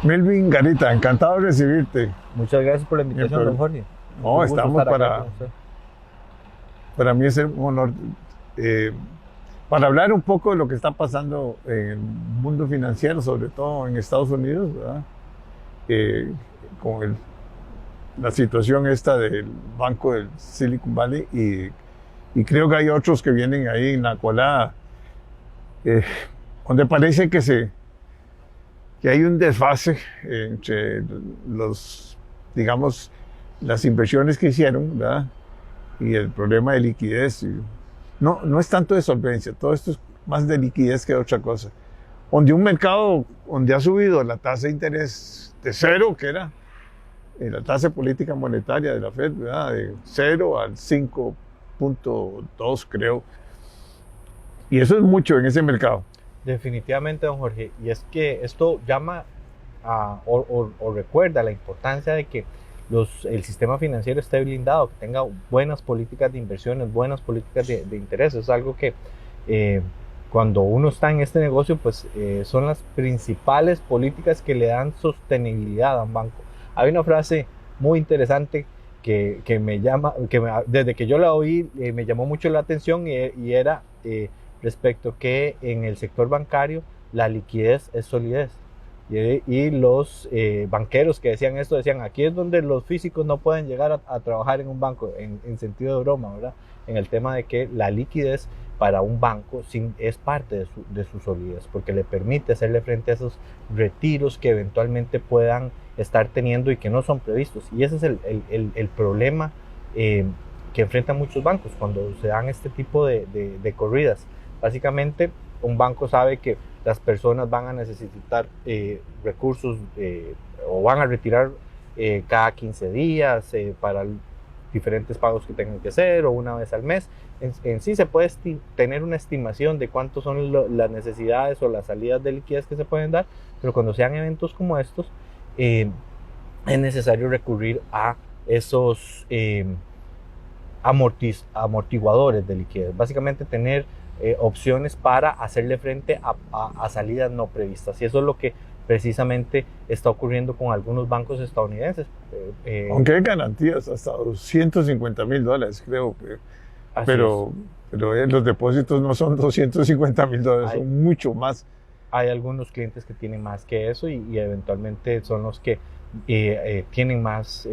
Melvin Garita, encantado de recibirte. Muchas gracias por la invitación, don Jorge. No, estamos para mí es un honor para hablar un poco de lo que está pasando en el mundo financiero, sobre todo en Estados Unidos, ¿verdad? Con la situación esta del banco del Silicon Valley y creo que hay otros que vienen ahí en la colada, donde parece que hay un desfase entre digamos, las inversiones que hicieron, ¿verdad? Y el problema de liquidez. No es tanto de solvencia, todo esto es más de liquidez que de otra cosa. Donde un mercado donde ha subido la tasa de interés de cero, que era la tasa de política monetaria de la Fed, ¿verdad? De 0 al 5.2, creo. Y eso es mucho en ese mercado. Definitivamente, don Jorge. Y es que esto llama o recuerda la importancia de que el sistema financiero esté blindado, que tenga buenas políticas de inversiones, buenas políticas de interés. Es algo que cuando uno está en este negocio, pues son las principales políticas que le dan sostenibilidad a un banco. Hay una frase muy interesante que desde que yo la oí me llamó mucho la atención y era respecto que en el sector bancario la liquidez es solidez. Y los banqueros que decían esto decían, aquí es donde los físicos no pueden llegar a trabajar en un banco, en sentido de broma, ¿verdad? En el tema de que la liquidez para un banco es parte de su solidez, porque le permite hacerle frente a esos retiros que eventualmente puedan estar teniendo y que no son previstos. Y ese es el problema que enfrentan muchos bancos cuando se dan este tipo de corridas. Básicamente, un banco sabe que las personas van a necesitar recursos o van a retirar cada 15 días para diferentes pagos que tengan que hacer o una vez al mes. En sí se puede tener una estimación de cuántos son las necesidades o las salidas de liquidez que se pueden dar, pero cuando sean eventos como estos, es necesario recurrir a esos amortiguadores de liquidez. Básicamente tener opciones para hacerle frente a salidas no previstas. Y eso es lo que precisamente está ocurriendo con algunos bancos estadounidenses. Aunque hay garantías hasta $250,000, creo que. Pero los depósitos no son $250,000, son mucho más. Hay algunos clientes que tienen más que eso y eventualmente son los que tienen más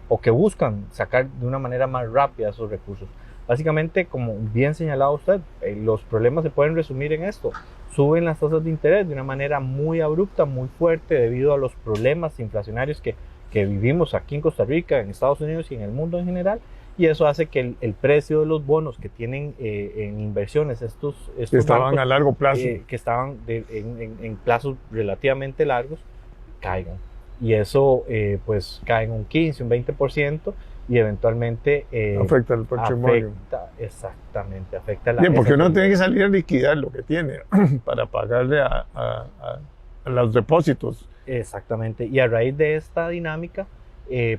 o que buscan sacar de una manera más rápida esos recursos. Básicamente, como bien señalaba usted, los problemas se pueden resumir en esto. Suben las tasas de interés de una manera muy abrupta, muy fuerte, debido a los problemas inflacionarios que vivimos aquí en Costa Rica, en Estados Unidos y en el mundo en general. Y eso hace que el precio de los bonos que tienen en inversiones, estos que estaban bancos, a largo plazo, que estaban en plazos relativamente largos, caigan. Y eso pues cae en un 15, un 20%. Y eventualmente afecta el patrimonio. Exactamente, afecta la... Bien, porque uno tiene que salir a liquidar lo que tiene para pagarle a los depósitos. Exactamente, y a raíz de esta dinámica,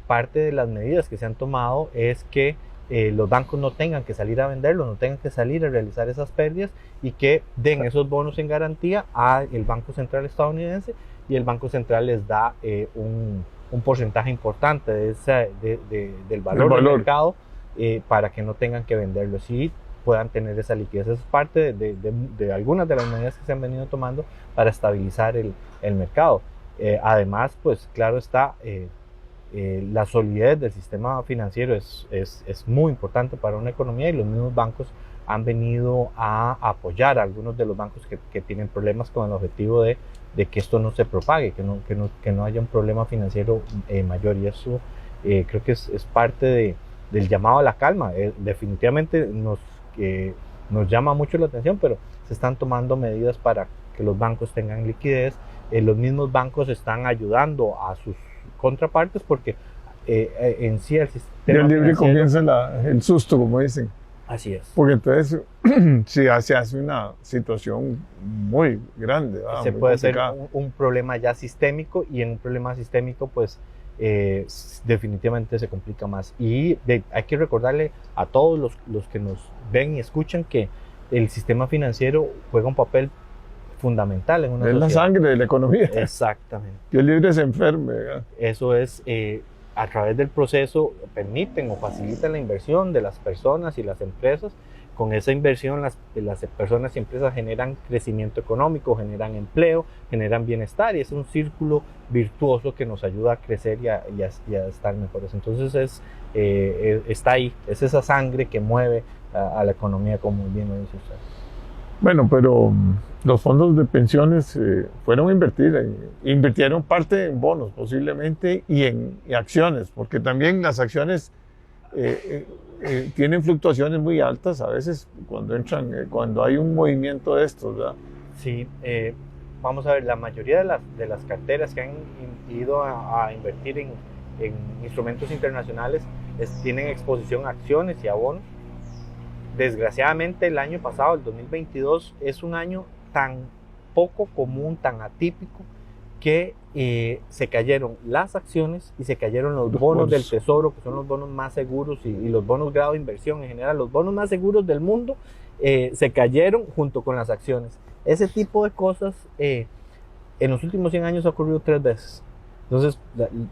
parte de las medidas que se han tomado es que los bancos no tengan que salir a venderlos, no tengan que salir a realizar esas pérdidas y que den esos bonos en garantía al Banco Central estadounidense, y el Banco Central les da un porcentaje importante del valor del mercado para que no tengan que venderlos y puedan tener esa liquidez. Eso es parte de algunas de las medidas que se han venido tomando para estabilizar el mercado. Además, pues claro está, la solidez del sistema financiero es muy importante para una economía, y los mismos bancos han venido a apoyar a algunos de los bancos que tienen problemas con el objetivo de que esto no se propague, que no haya un problema financiero mayor. Y eso creo que es parte del llamado a la calma. Definitivamente nos llama mucho la atención, pero se están tomando medidas para que los bancos tengan liquidez. Los mismos bancos están ayudando a sus contrapartes porque en sí el sistema del libre comienza el susto, como dicen. Así es. Porque entonces sí, se hace una situación muy grande. Se puede ser un problema ya sistémico, y en un problema sistémico pues definitivamente se complica más. Y hay que recordarle a todos los que nos ven y escuchan que el sistema financiero juega un papel fundamental en una Es sociedad. la sangre de la economía. Exactamente. Dios libre se enferme, ¿verdad? Eso es, a través del proceso permiten o facilitan la inversión de las personas y las empresas. Con esa inversión las personas y empresas generan crecimiento económico, generan empleo, generan bienestar, y es un círculo virtuoso que nos ayuda a crecer y a estar mejores. Entonces está ahí, es esa sangre que mueve a la economía, como bien lo dice usted. Bueno, pero los fondos de pensiones fueron a invertir, invirtieron parte en bonos posiblemente y en acciones, porque también las acciones tienen fluctuaciones muy altas a veces cuando hay un movimiento de estos, ¿verdad? Sí, vamos a ver, la mayoría de las carteras que han ido a invertir en instrumentos internacionales tienen exposición a acciones y a bonos. Desgraciadamente el año pasado, el 2022, es un año tan poco común, tan atípico, que se cayeron las acciones y se cayeron los bonos del tesoro, que son los bonos más seguros, y los bonos grado de inversión en general, los bonos más seguros del mundo, se cayeron junto con las acciones. Ese tipo de cosas en los últimos 100 años ha ocurrido 3 veces. Entonces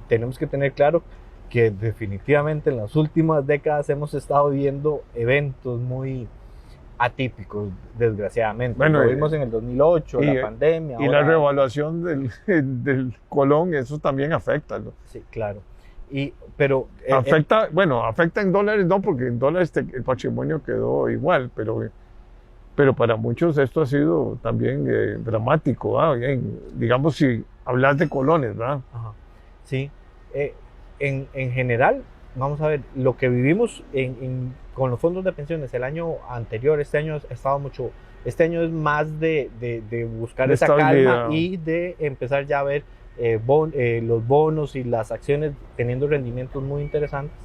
tenemos que tener claro que definitivamente en las últimas décadas hemos estado viendo eventos muy atípicos, desgraciadamente. Bueno, lo vimos en el 2008, la pandemia. Y ahora la revaluación del colón, eso también afecta, ¿no? Sí, claro. Pero afecta en dólares, no, porque en dólares el patrimonio quedó igual, pero para muchos esto ha sido también dramático, ¿verdad? Bien, digamos, si hablas de colones, ¿verdad? Ajá. Sí. En general, vamos a ver, lo que vivimos con los fondos de pensiones el año anterior, este año es más de buscar esa calma y de empezar ya a ver los bonos y las acciones teniendo rendimientos muy interesantes.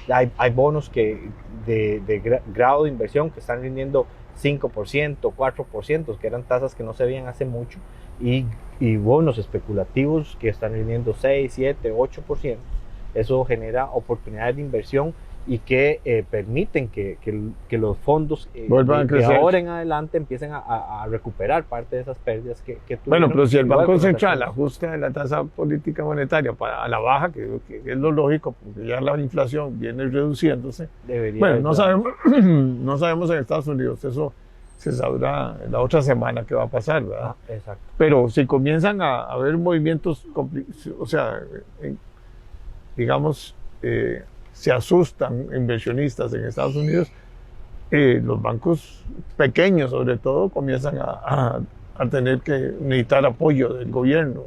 Hay bonos de grado de inversión que están rindiendo 5%, 4%, que eran tasas que no se veían hace mucho, y bonos especulativos que están rindiendo 6, 7, 8%. Eso genera oportunidades de inversión y que permiten que los fondos vuelvan a crecer. De ahora en adelante empiecen a recuperar parte de esas pérdidas que tuvieron. Bueno, pero si el Banco Central ajusta la tasa política monetaria a la baja, que es lo lógico, porque ya la inflación viene reduciéndose. Bueno, no sabemos en Estados Unidos, eso se sabrá la otra semana qué va a pasar, ¿verdad? Exacto. Pero si comienzan a haber movimientos, o sea, digamos, se asustan inversionistas en Estados Unidos, los bancos pequeños sobre todo comienzan a tener que necesitar apoyo del gobierno.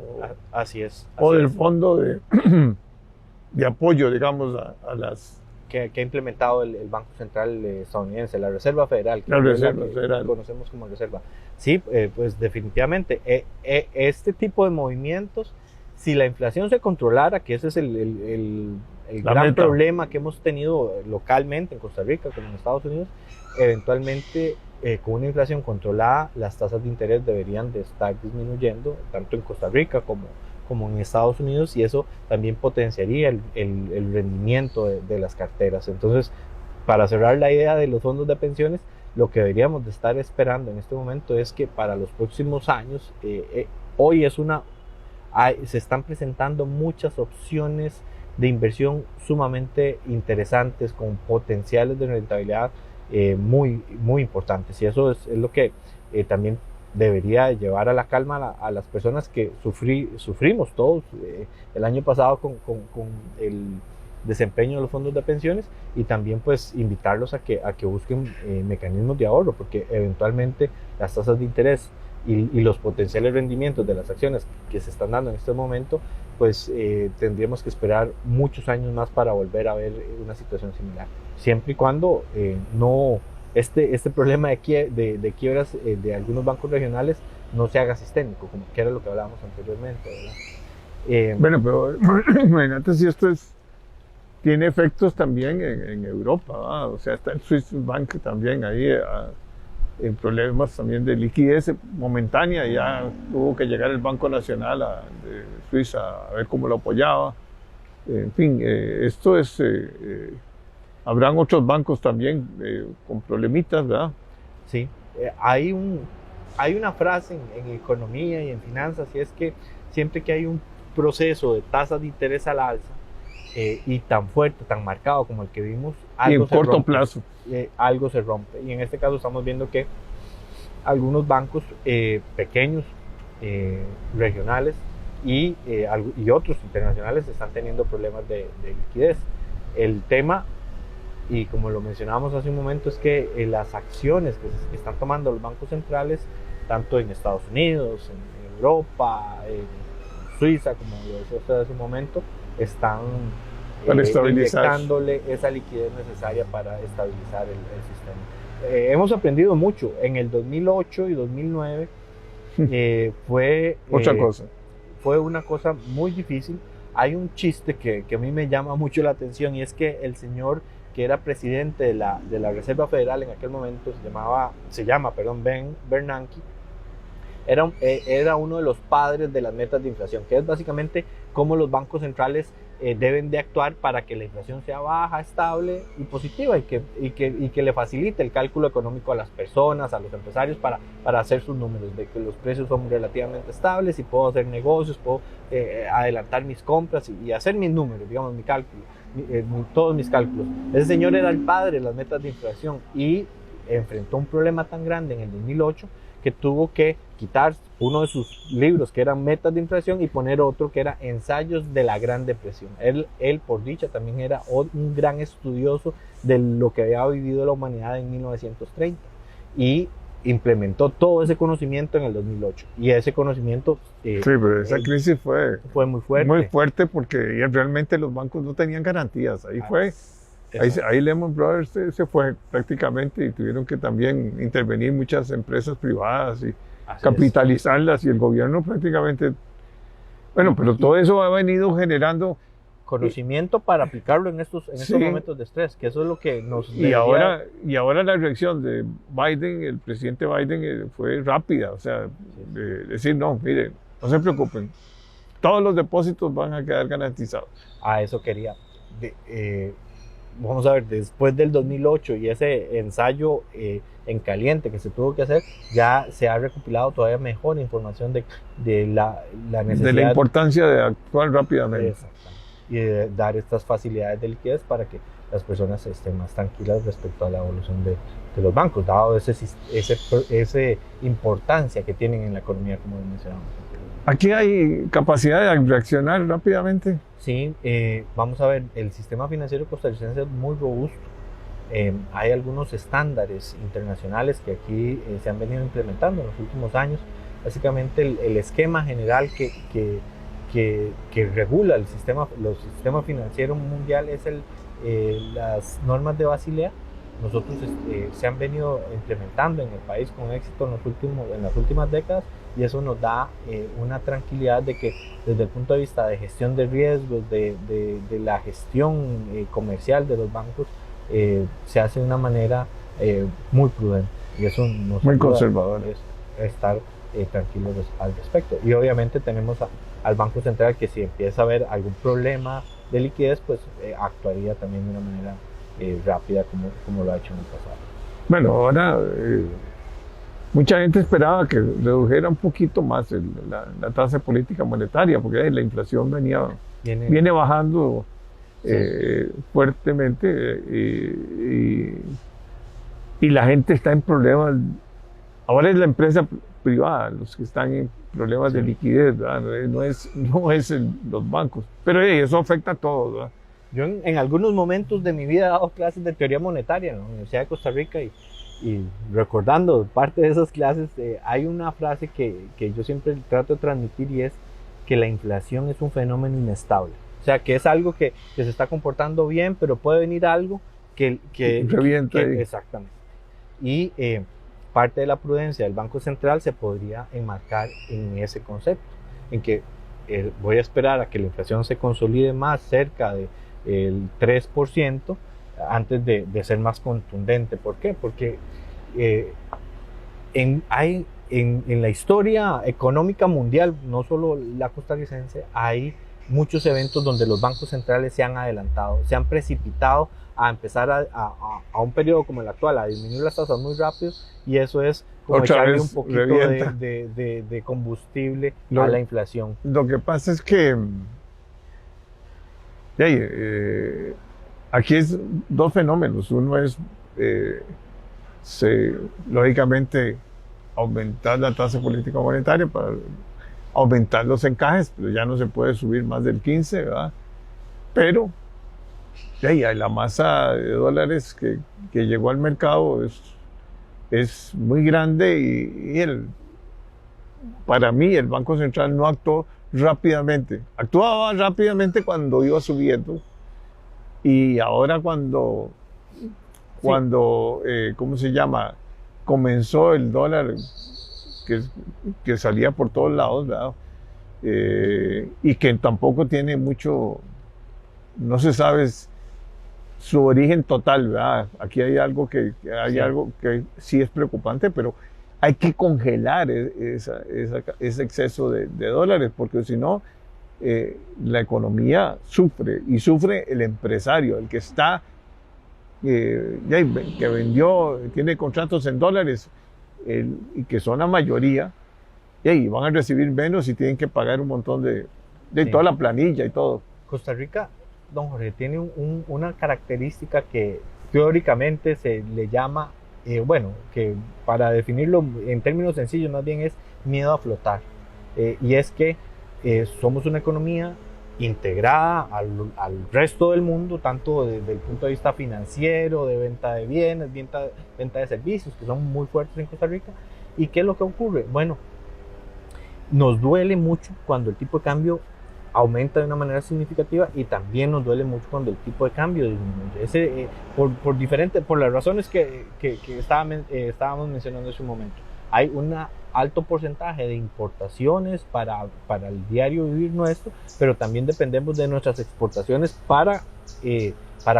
Así es. O del fondo de apoyo, digamos, a las... Que ha implementado el Banco Central estadounidense, la Reserva Federal. La Reserva Federal. Conocemos como Reserva. Sí, pues definitivamente este tipo de movimientos, si la inflación se controlara, que ese es el gran problema que hemos tenido localmente en Costa Rica como en Estados Unidos, eventualmente con una inflación controlada las tasas de interés deberían de estar disminuyendo tanto en Costa Rica como en Estados Unidos, y eso también potenciaría el rendimiento de las carteras. Entonces, para cerrar la idea de los fondos de pensiones, lo que deberíamos de estar esperando en este momento es que para los próximos años, hoy se están presentando muchas opciones de inversión sumamente interesantes con potenciales de rentabilidad muy, muy importantes, y eso es lo que también debería llevar a la calma a las personas que sufrimos todos el año pasado con el desempeño de los fondos de pensiones, y también pues invitarlos a que busquen mecanismos de ahorro, porque eventualmente las tasas de interés y los potenciales rendimientos de las acciones que se están dando en este momento, pues tendríamos que esperar muchos años más para volver a ver una situación similar, siempre y cuando no este problema de quiebras de algunos bancos regionales no se haga sistémico, como que era lo que hablábamos anteriormente, ¿verdad? Bueno, pero imagínate si esto tiene efectos también en Europa, ¿verdad? O sea, está el Swiss Bank también ahí en problemas también de liquidez momentánea. Ya tuvo que llegar el Banco Nacional de Suiza a ver cómo lo apoyaba. En fin, esto es... habrán otros bancos también con problemitas, ¿verdad? Sí, hay hay una frase en economía y en finanzas, y es que siempre que hay un proceso de tasas de interés al alza, y tan fuerte, tan marcado como el que vimos, algo en corto plazo. Algo se rompe. Y en este caso estamos viendo que algunos bancos pequeños, regionales y otros internacionales están teniendo problemas de liquidez. El tema, y como lo mencionábamos hace un momento, es que las acciones que están tomando los bancos centrales, tanto en Estados Unidos, en Europa, en Suiza, como lo decía usted hace un momento, están inyectándole esa liquidez necesaria para estabilizar el sistema. Hemos aprendido mucho. En el 2008 y 2009 fue una cosa muy difícil. Hay un chiste que a mí me llama mucho la atención, y es que el señor que era presidente de la Reserva Federal en aquel momento se llama Ben Bernanke, era uno de los padres de las metas de inflación, que es básicamente cómo los bancos centrales deben de actuar para que la inflación sea baja, estable y positiva, y que le facilite el cálculo económico a las personas, a los empresarios, para hacer sus números, de que los precios son relativamente estables y puedo hacer negocios, puedo adelantar mis compras y hacer mis números, digamos, mi cálculo, todos mis cálculos. Ese señor era el padre de las metas de inflación y enfrentó un problema tan grande en el 2008 que tuvo que quitar uno de sus libros que eran metas de inflación y poner otro que era ensayos de la Gran Depresión. Él por dicha, también era un gran estudioso de lo que había vivido la humanidad en 1930 y implementó todo ese conocimiento en el 2008. Y ese conocimiento... sí, pero esa crisis fue muy fuerte. Muy fuerte, porque realmente los bancos no tenían garantías. Ahí Lehman Brothers se fue prácticamente, y tuvieron que también intervenir muchas empresas privadas y capitalizarlas, y el gobierno prácticamente... Bueno, pero todo eso ha venido generando conocimiento para aplicarlo en estos momentos de estrés, que eso es lo que nos... Y ahora la reacción de Biden, el presidente Biden, fue rápida, o sea, decir, no, miren, no se preocupen, todos los depósitos van a quedar garantizados. A eso quería. Vamos a ver, después del 2008 y ese ensayo en caliente que se tuvo que hacer, ya se ha recopilado todavía mejor información de la necesidad... De la importancia de actuar rápidamente. Y de dar estas facilidades de liquidez para que las personas estén más tranquilas respecto a la evolución de los bancos, dado esa importancia que tienen en la economía, como mencionamos. ¿Aquí hay capacidad de reaccionar rápidamente? Sí, vamos a ver, el sistema financiero costarricense es muy robusto. Hay algunos estándares internacionales que aquí se han venido implementando en los últimos años. Básicamente el esquema general que regula el sistema financiero mundial es las normas de Basilea. Nosotros se han venido implementando en el país con éxito en las últimas décadas, y eso nos da una tranquilidad de que desde el punto de vista de gestión de riesgos, de la gestión comercial de los bancos, se hace de una manera muy prudente, y eso nos muy conservador, estar tranquilos al respecto. Y obviamente tenemos al Banco Central, que si empieza a haber algún problema de liquidez, pues actuaría también de una manera rápida, como lo ha hecho en el pasado. Bueno, ahora mucha gente esperaba que redujera un poquito más la tasa de política monetaria, porque la inflación viene bajando fuertemente, y la gente está en problemas. Ahora es la empresa privada los que están en problemas de liquidez, ¿verdad? No es los bancos, pero eso afecta a todos, ¿verdad? Yo en algunos momentos de mi vida he dado clases de teoría monetaria en la Universidad de Costa Rica, y recordando parte de esas clases, hay una frase que yo siempre trato de transmitir, y es que la inflación es un fenómeno inestable. O sea, que es algo que se está comportando bien, pero puede venir algo que revienta. Exactamente. Y parte de la prudencia del Banco Central se podría enmarcar en ese concepto, en que voy a esperar a que la inflación se consolide más cerca del 3% antes de ser más contundente. ¿Por qué? Porque en la historia económica mundial, no solo la costarricense, hay muchos eventos donde los bancos centrales se han adelantado, se han precipitado a empezar a un periodo como el actual, a disminuir las tasas muy rápido, y eso es como otra echarle vez un poquito revienta. de combustible Lo- a la inflación. Lo que pasa es que hey, aquí es dos fenómenos. Uno es, eh, lógicamente, aumentar la tasa política monetaria para aumentar los encajes, pero ya no se puede subir más del 15, ¿verdad? Pero hey, la masa de dólares que llegó al mercado es muy grande para mí el Banco Central no actuó rápidamente. Actuaba rápidamente cuando iba subiendo y ahora cuando ¿cómo se llama? Comenzó el dólar que, que salía por todos lados, ¿verdad? Y que tampoco tiene mucho, no se sabe su origen total, ¿verdad? Aquí hay algo Sí. algo que sí es preocupante, pero hay que congelar ese exceso de dólares, porque si no, la economía sufre, y sufre el empresario, el que está, que vendió, tiene contratos en dólares, y que son la mayoría, y van a recibir menos y tienen que pagar un montón de Sí. toda la planilla y todo. Costa Rica, don Jorge, tiene una característica que teóricamente se le llama, bueno, que para definirlo en términos sencillos más bien es miedo a flotar. Y es que somos una economía integrada al resto del mundo, tanto desde el punto de vista financiero, de venta de bienes, venta de servicios, que son muy fuertes en Costa Rica. ¿Y qué es lo que ocurre? Bueno, nos duele mucho cuando el tipo de cambio aumenta de una manera significativa y también nos duele mucho cuando el tipo de cambio disminuye. Por las razones que estábamos mencionando hace un momento. Hay un alto porcentaje de importaciones para el diario vivir nuestro, pero también dependemos de nuestras exportaciones para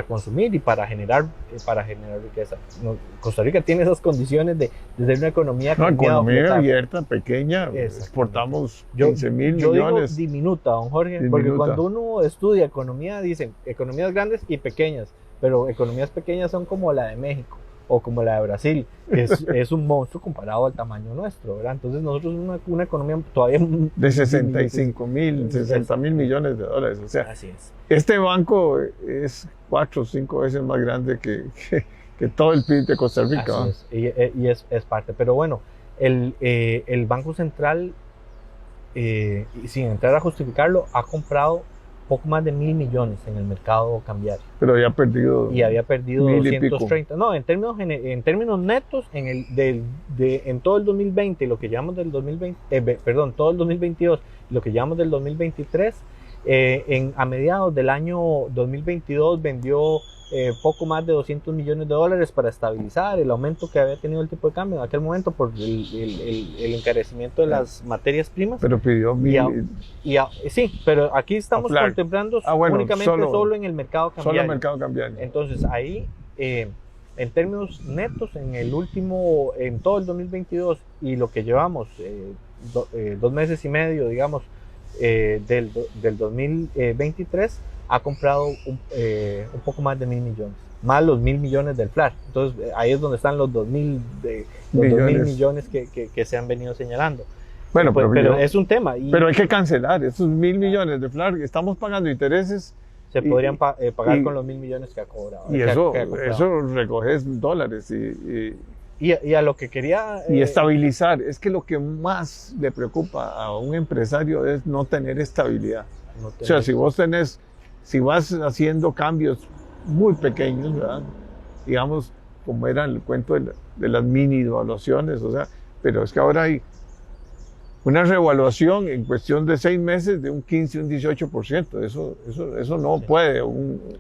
consumir y para generar riqueza. Costa Rica tiene esas condiciones de ser una economía No, con miedo a economía flotar. abierta, pequeña, Exactamente. exportamos Yo 15.000 digo millones. diminuta, don Jorge, porque Diminuta. cuando uno estudia economía, dicen economías grandes y pequeñas, pero economías pequeñas son como la de México o como la de Brasil, que es un monstruo comparado al tamaño nuestro, ¿verdad? Entonces nosotros una economía todavía De 65.000, 60.000 millones de dólares. O sea, Así es. este banco es 4 o 5 veces más grande que todo el PIB de Costa Rica. ¿va? Así es. Y es parte. Pero bueno, el Banco Central, sin entrar a justificarlo, ha comprado poco más de 1.000 millones en el mercado cambiario. Pero había perdido. Y había perdido 1.000 y pico. 230. No, en términos netos, en todo el 2020, lo que llamamos del 2020, perdón, todo el 2022, lo que llamamos del 2023, a mediados del año 2022 vendió poco más de 200 millones de dólares para estabilizar el aumento que había tenido el tipo de cambio en aquel momento por el encarecimiento de las materias primas. Pero pidió 1.000. Sí, pero aquí estamos Claro. contemplando Bueno, únicamente solo en el mercado cambiario. Solo mercado cambiario. Entonces ahí, en términos netos, en todo el 2022 y lo que llevamos, 2 meses y medio, digamos, del 2023, ha comprado un poco más de 1.000 millones, más los 1.000 millones del FLAR. Entonces ahí es donde están los 2.000 millones que se han venido señalando. Bueno, pero es un tema. Pero hay que cancelar esos 1.000 millones de FLAR. Estamos pagando intereses. Se podrían pagar con los 1.000 millones que ha cobrado. Y eso recoges dólares y a lo que quería... y estabilizar. Es que lo que más le preocupa a un empresario es no tener estabilidad. O sea, si vas haciendo cambios muy pequeños, ¿verdad? Digamos, como era el cuento de las mini devaluaciones, o sea, pero es que ahora hay una revaluación en cuestión de 6 meses de un 15, un 18%. Eso no puede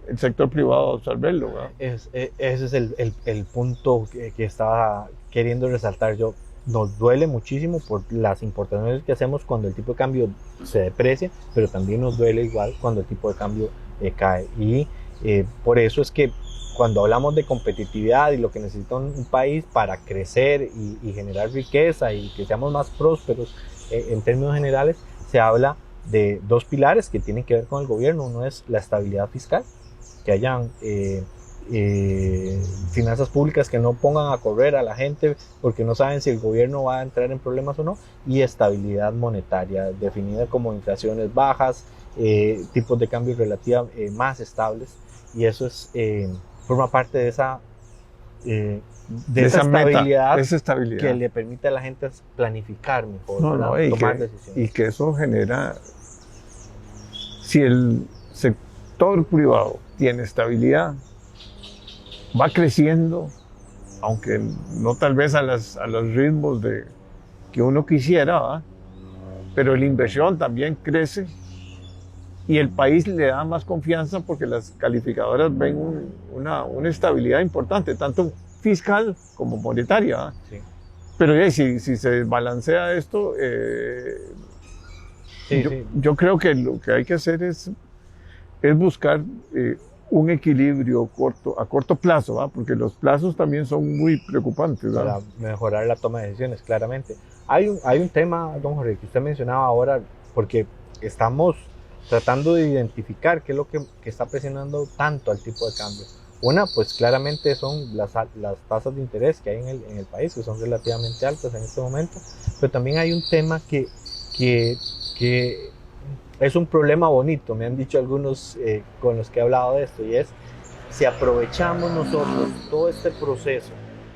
el sector privado absorberlo, ¿verdad? Ese es el punto que estaba queriendo resaltar yo. Nos duele muchísimo por las importaciones que hacemos cuando el tipo de cambio se deprecia, pero también nos duele igual cuando el tipo de cambio cae. Y por eso es que cuando hablamos de competitividad y lo que necesita un país para crecer y generar riqueza y que seamos más prósperos en términos generales, se habla de 2 pilares que tienen que ver con el gobierno. Uno es la estabilidad fiscal, que hayan finanzas públicas que no pongan a correr a la gente porque no saben si el gobierno va a entrar en problemas o no, y estabilidad monetaria definida como inflaciones bajas, tipos de cambio relativamente más estables, y eso es forma parte de esa estabilidad que le permite a la gente planificar mejor, tomar decisiones. Y que eso genera, si el sector privado tiene estabilidad, va creciendo, aunque no tal vez a los ritmos que uno quisiera, ¿va? Pero la inversión también crece y el país le da más confianza porque las calificadoras ven una estabilidad importante, tanto fiscal como monetaria, ¿va? Sí. Pero si se desbalancea esto, yo creo que lo que hay que hacer es buscar un equilibrio a corto plazo, ¿va? Porque los plazos también son muy preocupantes, ¿va? Para mejorar la toma de decisiones, claramente. Hay un tema, don Jorge, que usted mencionaba ahora, porque estamos tratando de identificar qué es lo que está presionando tanto al tipo de cambio. Una, pues claramente son las tasas de interés que hay en el país, que son relativamente altas en este momento, pero también hay un tema que es un problema bonito, me han dicho algunos con los que he hablado de esto, y es si aprovechamos nosotros todo este proceso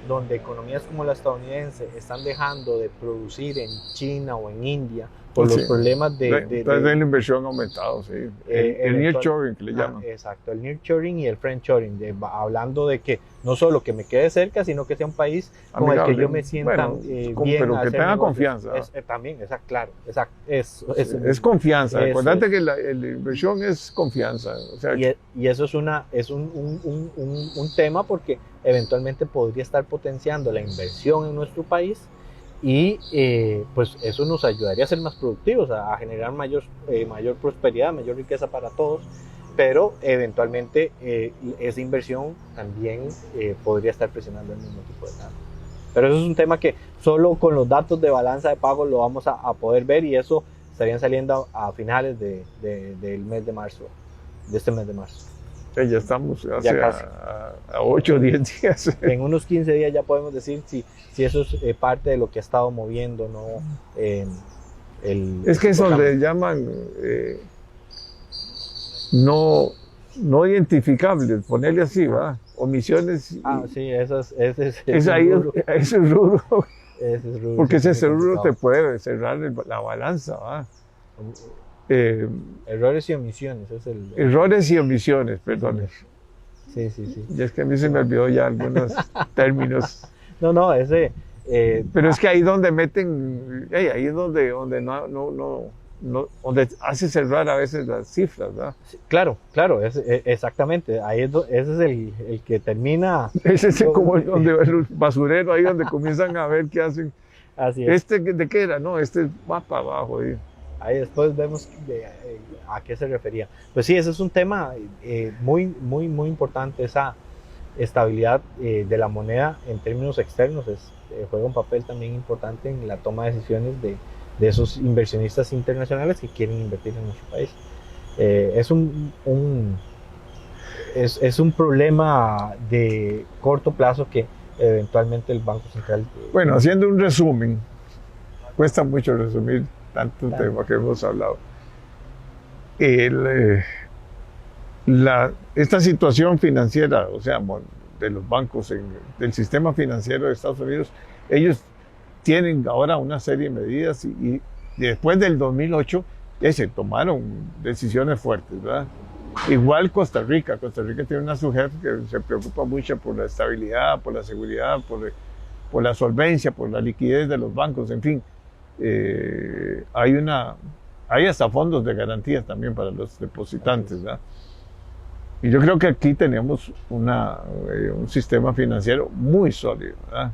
donde economías como la estadounidense están dejando de producir en China o en India por los problemas entonces la inversión ha aumentado, sí. El nearshoring que le llaman. Exacto, el nearshoring y el friendshoring, hablando de que no solo que me quede cerca, sino que sea un país con el que yo me sienta bien. Pero que tenga confianza. También, claro, es confianza. Acuérdate que la inversión es confianza. O sea, y eso es un tema porque eventualmente podría estar potenciando la inversión en nuestro país. Y pues eso nos ayudaría a ser más productivos, a generar mayor prosperidad, mayor riqueza para todos, pero eventualmente esa inversión también podría estar presionando el mismo tipo de cambio. Pero eso es un tema que solo con los datos de balanza de pago lo vamos a poder ver, y eso estarían saliendo a finales del mes de marzo, de este mes de marzo. Ya estamos a 8 o 10 días. En unos 15 días ya podemos decir si eso es parte de lo que ha estado moviendo, ¿no? Es que eso le llaman no identificables, ponerle así, ¿va? Omisiones. Sí, ese es rubro. Porque ese rubro te puede cerrar la balanza, ¿va? Errores y omisiones. Errores y omisiones, perdón. Sí. Y es que a mí se me olvidó ya algunos términos. No, ese... pero es que ahí donde meten, ahí es donde donde hace cerrar a veces las cifras, ¿verdad? Claro, exactamente. Ese es el que termina... Ese es como donde va el basurero, ahí donde comienzan a ver qué hacen. Así es. ¿De qué era? No, va para abajo. Ahí después vemos a qué se refería. Pues sí, ese es un tema muy importante, esa estabilidad de la moneda en términos externos juega un papel también importante en la toma de decisiones de esos inversionistas internacionales que quieren invertir en nuestro país. Es un problema de corto plazo que eventualmente el Banco Central... Bueno, haciendo un resumen, cuesta mucho resumir tanto tema que hemos hablado. Esta situación financiera, o sea, de los bancos, del sistema financiero de Estados Unidos, ellos tienen ahora una serie de medidas y después del 2008 se tomaron decisiones fuertes, ¿verdad? Igual Costa Rica tiene una subjefa que se preocupa mucho por la estabilidad, por la seguridad, por la solvencia, por la liquidez de los bancos, en fin. Hay hasta fondos de garantía también para los depositantes, ¿verdad? Y yo creo que aquí tenemos un sistema financiero muy sólido, ¿verdad?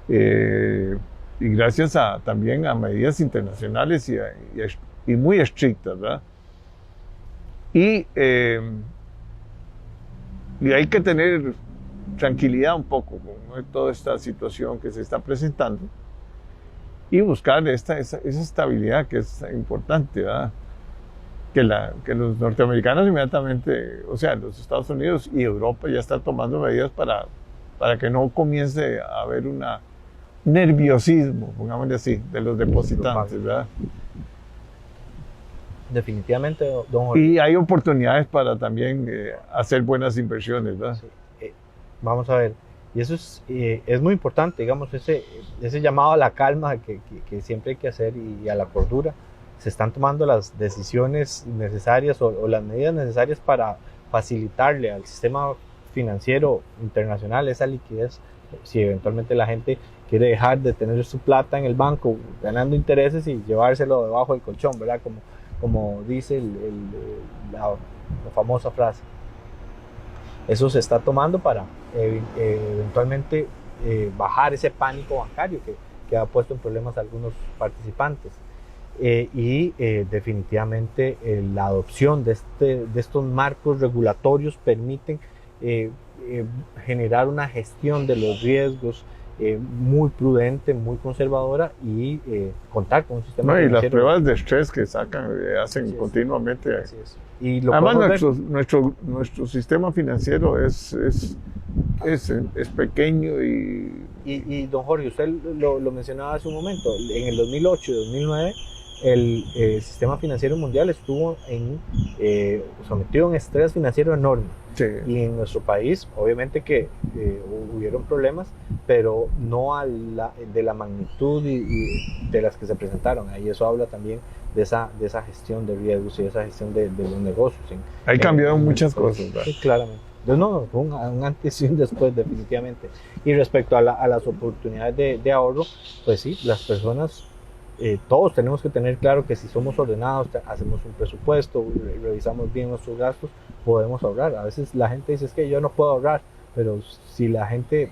Y gracias también a medidas internacionales y muy estrictas, ¿verdad? Y hay que tener tranquilidad un poco con toda esta situación que se está presentando y buscar esa estabilidad que es importante, ¿verdad? que los norteamericanos inmediatamente, o sea, los Estados Unidos y Europa ya están tomando medidas para que no comience a haber un nerviosismo, pongámosle así, de los depositantes, ¿verdad? Definitivamente, don Jorge. Y hay oportunidades para también hacer buenas inversiones, ¿verdad? Sí. Vamos a ver, y eso es muy importante, digamos, ese llamado a la calma que siempre hay que hacer y a la cordura. Se están tomando las decisiones necesarias o las medidas necesarias para facilitarle al sistema financiero internacional esa liquidez. Si eventualmente la gente quiere dejar de tener su plata en el banco ganando intereses y llevárselo debajo del colchón, ¿verdad? Como dice la famosa frase. Eso se está tomando para eventualmente bajar ese pánico bancario que ha puesto en problemas a algunos participantes. Definitivamente la adopción de estos marcos regulatorios permiten generar una gestión de los riesgos muy prudente, muy conservadora y contar con un sistema y financiero. las pruebas de estrés que hacen Así continuamente. Así es. Y lo además nuestro sistema financiero es pequeño y don Jorge, usted lo mencionaba hace un momento, en el 2008 y 2009 el sistema financiero mundial estuvo sometido a un estrés financiero enorme. Sí. Y en nuestro país, obviamente que hubieron problemas, pero no de la magnitud y de las que se presentaron. Ahí eso habla también de esa gestión de riesgos y de esa gestión de los negocios. Hay cambiado muchas cosas, ¿verdad? Sí, claramente. No, un antes y un después, definitivamente. Y respecto a las oportunidades de ahorro, pues sí, las personas, todos tenemos que tener claro que si somos ordenados, hacemos un presupuesto, revisamos bien nuestros gastos, podemos ahorrar. A veces la gente dice, es que yo no puedo ahorrar, pero si la gente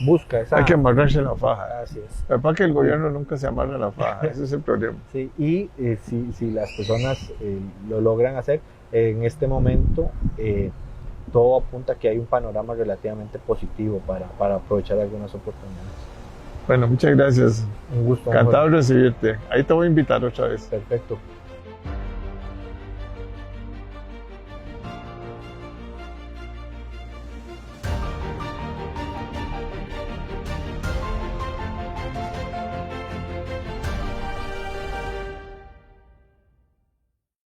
busca esa... Hay que amarrarse la faja. Así es. Para que el gobierno nunca se amarre la faja, ese es el problema. Sí, y si las personas lo logran hacer, en este momento todo apunta a que hay un panorama relativamente positivo para aprovechar algunas oportunidades. Bueno, muchas gracias. Un gusto. Encantado de recibirte. Ahí te voy a invitar otra vez. Perfecto.